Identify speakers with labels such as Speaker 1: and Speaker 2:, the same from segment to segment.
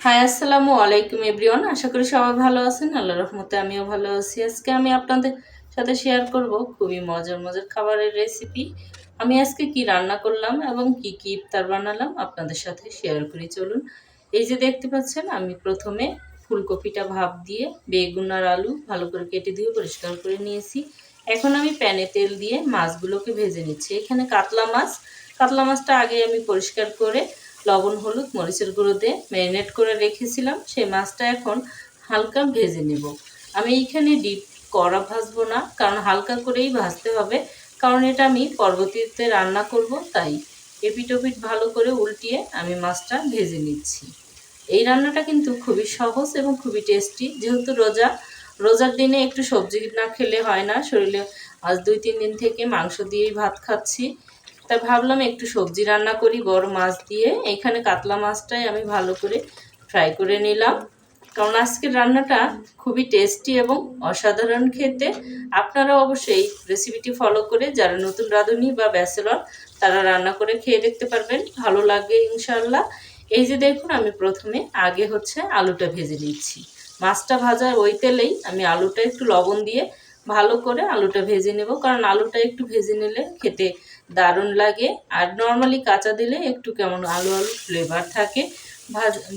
Speaker 1: High আসসালামু আলাইকুম everyone. আশা করি সবাই ভালো আছেন। আল্লাহর রহমতে আমিও ভালো আছি। আজকে আমি আপনাদের সাথে শেয়ার করব খুবই মজার মজার খাবারের রেসিপি। আমি আজকে কি রান্না করলাম এবং কি কি ইফতার বানালাম আপনাদের সাথে শেয়ার করি, চলুন। এই যে দেখতে পাচ্ছেন, আমি প্রথমে ফুলকপিটা ভাপ দিয়ে বেগুন আর আলু ভালো করে কেটে দিয়ে পরিষ্কার করে নিয়েছি। এখন আমি প্যানে তেল দিয়ে মাছগুলোকে ভেজে নিচ্ছি। এখানে কাতলা মাছটা আগে আমি পরিষ্কার করে লবণ হলুদ মরিচের গুঁড়ো দিয়ে ম্যারিনেট করে রেখেছিলাম। সেই মাছটা এখন হালকা ভেজে নেব। আমি এইখানে ডিপ কড়া ভাজবো না, কারণ হালকা করেই ভাজতে হবে, কারণ এটা আমি পরবর্তীতে রান্না করব। তাই এপিট ওপিট ভালো করে উল্টিয়ে আমি মাছটা ভেজে নিচ্ছি। এই রান্নাটা কিন্তু খুবই সহজ এবং খুবই টেস্টি। যেহেতু রোজার দিনে একটু সবজি না খেলে হয় না শরীরে। আজ 2-3 দিন থেকে মাংস দিয়েই ভাত খাচ্ছি, তাই ভাবলাম একটু সবজি রান্না করি বড় মাছ দিয়ে। এখানে কাতলা মাছটাই আমি ভালো করে ফ্রাই করে নিলাম, কারণ আজকের রান্নাটা খুবই টেস্টি এবং অসাধারণ খেতে। আপনারা অবশ্যই রেসিপিটি ফলো করে যারা নতুন রাঁধুনি বা ব্যাচেলর তারা রান্না করে খেয়ে দেখতে পারবেন, ভালো লাগবে ইনশাআল্লাহ। এই যে দেখুন, আমি প্রথমে আগে আলুটা ভেজে নিচ্ছি। মাছটা ভাজার ওই তেলেই আমি আলুটা একটু লবণ দিয়ে ভালো করে আলুটা ভেজে নেব, কারণ আলুটা একটু ভেজে নিলে খেতে দারুণ লাগে। আর নর্মালি কাঁচা দিলে একটু কেমন আলু আলু ফ্লেভার থাকে,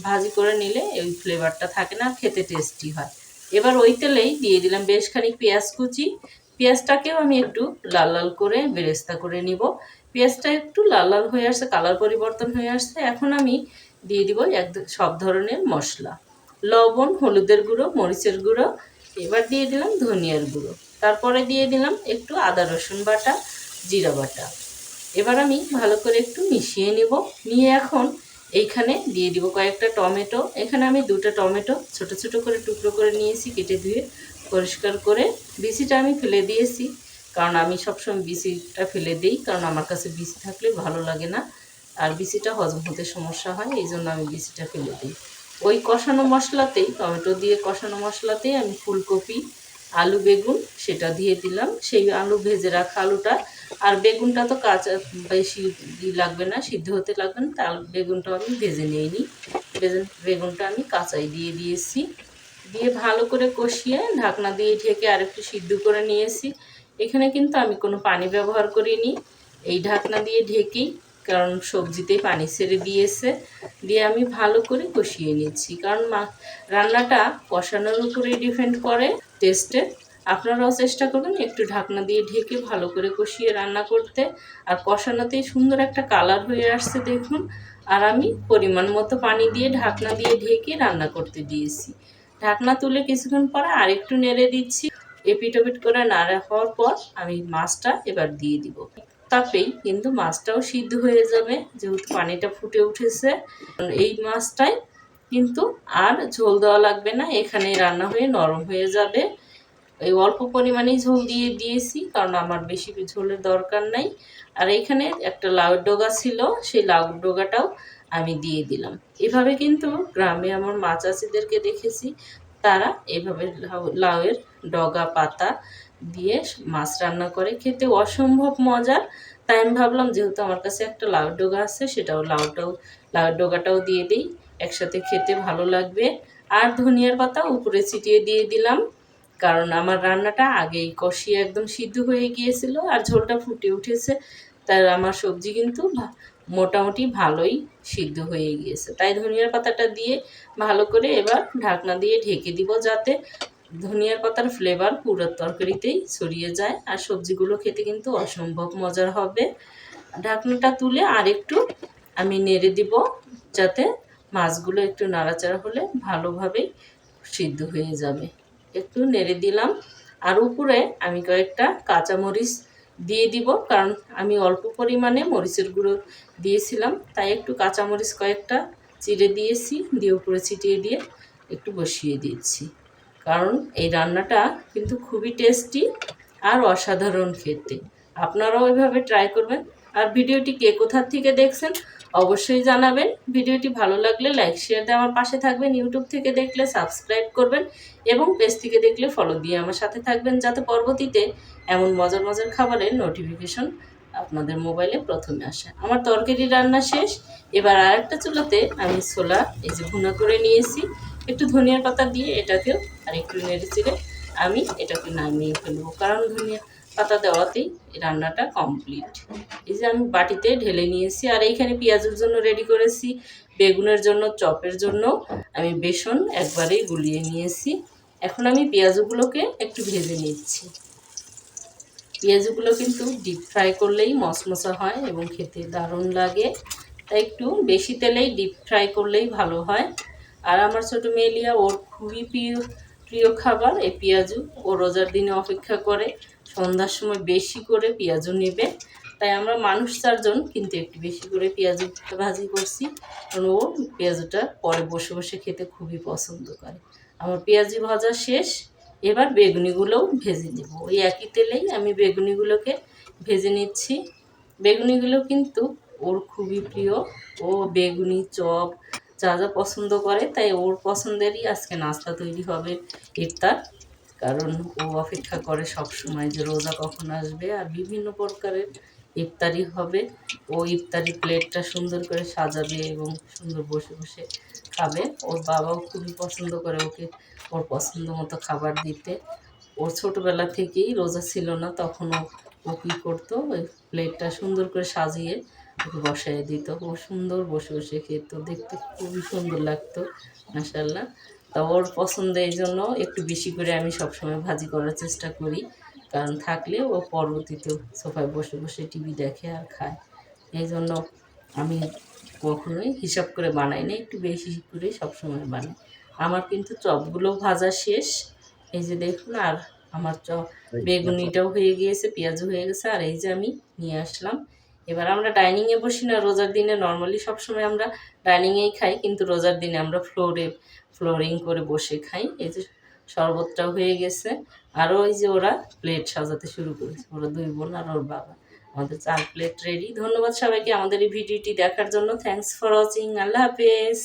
Speaker 1: ভাজি করে নিলে ওই ফ্লেভারটা থাকে না, খেতে টেস্টি হয়। এবার ওই তেলেই দিয়ে দিলাম বেশ খানিক পেঁয়াজ কুচি। পেঁয়াজটাকেও আমি একটু লাল লাল করে বেরেস্তা করে নিব। পেঁয়াজটা একটু লাল লাল হয়ে আসছে, কালার পরিবর্তন হয়ে আসছে। এখন আমি দিয়ে দিব সব ধরনের মশলা, লবণ হলুদের গুঁড়ো মরিচের গুঁড়ো, এবার দিয়ে দিলাম ধনিয়ার গুঁড়ো, তারপরে দিয়ে দিলাম একটু আদা রসুন বাটা, জিরা বাটা। এবার আমি ভালো করে একটু মিশিয়ে নেব। নিয়ে এখন এইখানে দিয়ে দিব কয়েকটা টমেটো। এখানে আমি 2টা টমেটো ছোট ছোট করে টুকরো করে নিয়েছি, কেটে ধুয়ে পরিষ্কার করে। বিচিটা আমি ফেলে দিয়েছি, কারণ আমি সবসময় বিচিটা ফেলে দিই, কারণ আমার কাছে বিচি থাকলে ভালো লাগে না, আর বিচিটা হজম হতে সমস্যা হয়, এই জন্য আমি বিচিটা ফেলে দিই। ওই কষানো মশলাতেই, টমেটো দিয়ে কষানো মশলাতেই আমি ফুলকপি আলু বেগুন সেটা দিয়ে দিলাম। সেই আলু ভেজে রাখা আলুটা, আর বেগুনটা তো কাঁচা বেশি লাগবে না, সিদ্ধ হতে লাগবে না, তার বেগুনটাও আমি ভেজে নিইনি। বেগুনটা আমি কাঁচাই দিয়ে দিয়েছি। দিয়ে ভালো করে কষিয়ে ঢাকনা দিয়ে ঢেকে আর একটু সিদ্ধ করে নিয়েছি। এখানে কিন্তু আমি কোনো পানি ব্যবহার করিনি, এই ঢাকনা দিয়ে ঢেকেই, কারণ সবজিতেই পানি ছেড়ে দিয়েছে। দিয়ে আমি ভালো করে কষিয়ে নিচ্ছি, কারণ রান্নাটা কষানোর উপরেই ডিপেন্ড করে টেস্টে। আপনারাও চেষ্টা করবেন একটু ঢাকনা দিয়ে ঢেকে ভালো করে কষিয়ে রান্না করতে। আর কষানোতেই সুন্দর একটা কালার হয়ে আসছে দেখুন। আর আমি পরিমাণ মতো পানি দিয়ে ঢাকনা দিয়ে ঢেকে রান্না করতে দিয়েছি। ঢাকনা তুলে কিছুক্ষণ পরে আরেকটু নেড়ে দিচ্ছি। এপিট ওপিট করে নাড়া হওয়ার পর আমি মাছটা এবার দিয়ে দিব। তাপেই কিন্তু মাছটাও সিদ্ধ হয়ে যাবে, যেহেতু পানিটা ফুটে উঠেছে। এই মাছটাই কিন্তু আর ঝোল দেওয়া লাগবে না, এখানে রান্না হয়ে নরম হয়ে যাবে। এই অল্প পরিমাণেই ঝোল দিয়েছি, কারণ আমার বেশি ঝোলের দরকার নাই। আর এখানে একটা লাউয়ের ডগা ছিল, সেই লাউয়ের ডগাটাও আমি দিয়ে দিলাম। এভাবে কিন্তু গ্রামে আমার মা চাচিদেরকে দেখেছি, তারা এভাবে লাউয়ের ডগা পাতা দিয়ে মাছ রান্না করে, খেতে অসম্ভব মজার। তাই আমি ভাবলাম যেহেতু আমার কাছে একটা লাউয়ের ডগা আছে, লাউয়ের ডগাটাও দিয়ে দিই, একসাথে খেতে ভালো লাগবে। আর ধনিয়ার পাতা উপরে ছিটিয়ে দিয়ে দিলাম, কারণ আমার রান্নাটা আগেই কষিয়ে একদম সিদ্ধ হয়ে গিয়েছিল আর ঝোলটা ফুটে উঠেছে। তাই আমার সবজি কিন্তু মোটামুটি ভালোই সিদ্ধ হয়ে গিয়েছে। তাই ধনিয়ার পাতাটা দিয়ে ভালো করে এবার ঢাকনা দিয়ে ঢেকে দিব, যাতে ধনিয়ার পাতার ফ্লেভার পুরো তরকারিতেই ছড়িয়ে যায়, আর সবজিগুলো খেতে কিন্তু অসম্ভব মজার হবে। ঢাকনাটা তুলে আরেকটু আমি নেড়ে দিব, যাতে মাছগুলো একটু নাড়াচাড়া হলে ভালোভাবেই সিদ্ধ হয়ে যাবে। একটু নেড়ে দিলাম, আর উপরে আমি কয়েকটা কাঁচামরিচ দিয়ে দিব, কারণ আমি অল্প পরিমাণে মরিচের গুঁড়ো দিয়েছিলাম, তাই একটু কাঁচামরিচ কয়েকটা চিড়ে দিয়েছি, দিয়ে উপরে ছিটিয়ে দিয়ে একটু বসিয়ে দিয়েছি। কারণ এই রান্নাটা কিন্তু খুবই টেস্টি আর অসাধারণ খেতে। আপনারাও এভাবে ট্রাই করবেন। আর ভিডিওটি কে কোথা থেকে দেখছেন অবশ্যই জানাবেন। ভিডিওটি ভালো লাগলে লাইক শেয়ার দিয়ে আমার পাশে থাকবেন। ইউটিউব থেকে দেখলে সাবস্ক্রাইব করবেন এবং পেজ থেকে দেখলে ফলো দিয়ে আমার সাথে থাকবেন, যাতে পরবর্তীতে এমন মজার মজার খাবারের নোটিফিকেশন আপনাদের মোবাইলে প্রথমে আসে। আমার তরকারি রান্না শেষ। এবার আরেকটা চুলাতে আমি ছোলা এই যে ভুনা করে নিয়েছি, একটু ধনিয়ার পাতা দিয়ে এটাকেও আর একটু নেড়ে চেড়ে আমি এটাকে নামিয়ে ফেলবো, কারণ ধনিয়া পাতা দেওয়াতেই রান্নাটা কমপ্লিট। এই যে আমি বাটিতে ঢেলে নিয়েছি। আর এইখানে পেঁয়াজের জন্য রেডি করেছি, বেগুনের জন্য, চপের জন্য আমি বেসন একবারেই গুলিয়ে নিয়েছি। এখন আমি পেঁয়াজগুলোকে একটু ভেজে নিচ্ছি। পেঁয়াজগুলো কিন্তু ডিপ ফ্রাই করলেই মশমশা হয় এবং খেতে দারুণ লাগে, তাই একটু বেশি তেলেই ডিপ ফ্রাই করলেই ভালো হয়। আর আমার ছোটো মেলিয়া, ওর খুবই প্রিয় প্রিয় খাবার এই পেঁয়াজু। ও রোজার দিনে অপেক্ষা করে সন্ধ্যার সময় বেশি করে পেঁয়াজু নেবে, তাই আমরা মানুষ চারজন কিন্তু একটু বেশি করে পেঁয়াজু ভাজি করছি, কারণ ও পেঁয়াজুটা পরে বসে বসে খেতে খুবই পছন্দ করে। আমার পেঁয়াজি ভাজা শেষ। এবার বেগুনিগুলোও ভেজে নেব। ওই একই তেলেই আমি বেগুনিগুলোকে ভেজে নিচ্ছি। বেগুনিগুলো কিন্তু ওর খুবই প্রিয়। ও বেগুনি, চপ যা যা পছন্দ করে, তাই ওর পছন্দেরই আজকে নাস্তা তৈরি হবে, ইফতার। কারণ ও অপেক্ষা করে সব সময় যে রোজা কখন আসবে আর বিভিন্ন প্রকারের ইফতারি হবে। ও ইফতারি প্লেটটা সুন্দর করে সাজাবে এবং সুন্দর বসে বসে খাবে। ওর বাবাও খুবই পছন্দ করে ওকে ওর পছন্দ মতো খাবার দিতে। ওর ছোটোবেলা থেকেই রোজা ছিল না, তখনও ও কী করতো, ওই প্লেটটা সুন্দর করে সাজিয়ে ওকে বসায় দিত। ও সুন্দর বসে বসে খেত, দেখতে খুবই সুন্দর লাগতো মাশাআল্লাহ। তা ওর পছন্দ, এই জন্য একটু বেশি করে আমি সবসময় ভাজি করার চেষ্টা করি, কারণ থাকলে ও পরবর্তীতেও সোফায় বসে বসে টিভি দেখে আর খায়। এই জন্য আমি কখনোই হিসাব করে বানাই না, একটু বেশি করে সবসময় বানাই। আমার কিন্তু চপগুলো ভাজা শেষ, এই যে দেখুন। আর আমার বেগুনিটাও হয়ে গিয়েছে, পেঁয়াজও হয়ে গেছে। আর এই যে আমি নিয়ে আসলাম। এবার আমরা ডাইনিংয়ে বসি না রোজার দিনে, নর্মালি সবসময় আমরা ডাইনিংয়েই খাই, কিন্তু রোজার দিনে আমরা ফ্লোরিং করে বসে খাই। এই যে শরবতটাও হয়ে গেছে। আরও ওই যে ওরা প্লেট সাজাতে শুরু করেছে, ওরা দুই বোন আর ওর বাবা। আমাদের 4 প্লেট রেডি। ধন্যবাদ সবাইকে আমাদের এই ভিডিওটি দেখার জন্য। Thanks for watching. আল্লাহ হাফেজ।